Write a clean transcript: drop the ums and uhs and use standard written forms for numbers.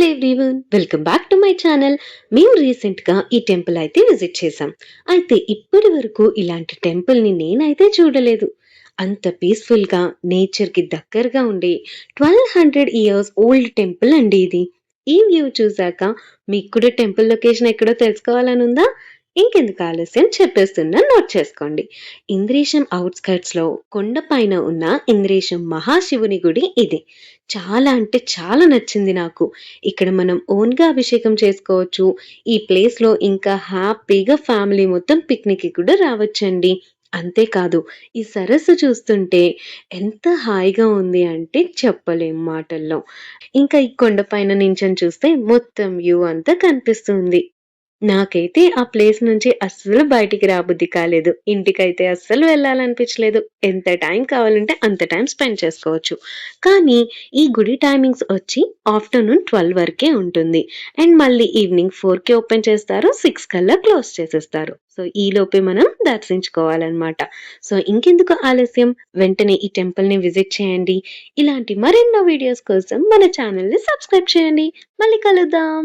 Everyone, welcome back to my channel. మేము recent గా ఈ టెంపుల్ అయితే విజిట్ చేసాం. అయితే ఇప్పటి వరకు ఇలాంటి టెంపుల్ ని నేనైతే చూడలేదు. అంత పీస్ఫుల్ గా నేచర్ కి దగ్గరగా ఉండే 1200 ఇయర్స్ ఓల్డ్ టెంపుల్ అండి ఇది. ఈ వ్యూ చూసాక మీకు కూడా టెంపుల్ లొకేషన్ ఎక్కడో తెలుసుకోవాలని ఉందా? ఇంకెందుకు ఆలస్యం, చెప్పేస్తున్నా, నోట్ చేసుకోండి. ఇంద్రేశం అవుట్స్కర్ట్స్ లో కొండ పైన ఉన్న ఇంద్రేశం మహాశివుని గుడి ఇది. చాలా అంటే చాలా నచ్చింది నాకు. ఇక్కడ మనం ఓన్ గా అభిషేకం చేసుకోవచ్చు. ఈ ప్లేస్ లో ఇంకా హ్యాపీగా ఫ్యామిలీ మొత్తం పిక్నిక్ కి కూడా రావచ్చండి. అంతేకాదు, ఈ సరస్సు చూస్తుంటే ఎంత హాయిగా ఉంది అంటే చెప్పలేం మాటల్లో. ఇంకా ఈ కొండ పైన నించొని చూస్తే మొత్తం వ్యూ అంతా కనిపిస్తుంది. నాకైతే ఆ ప్లేస్ నుంచి అస్సలు బయటికి రాబుద్ది కాలేదు. ఇంటికైతే అస్సలు వెళ్ళాలనిపించలేదు. ఎంత టైం కావాలంటే అంత టైం స్పెండ్ చేసుకోవచ్చు. కానీ ఈ గుడి టైమింగ్స్ వచ్చి ఆఫ్టర్‌నూన్ 12 వరకే ఉంటుంది. అండ్ మళ్ళీ ఈవినింగ్ 4కి ఓపెన్ చేస్తారు. 6 కల్లా క్లోజ్ చేసేస్తారు. సో ఈలోపే మనం దర్శించుకోవాలన్నమాట. సో ఇంకెందుకు ఆలస్యం, వెంటనే ఈ టెంపుల్‌ని విజిట్ చేయండి. ఇలాంటి మరెన్నో వీడియోస్ కోసం మన ఛానెల్‌ని సబ్స్క్రైబ్ చేయండి. మళ్ళీ కలుద్దాం.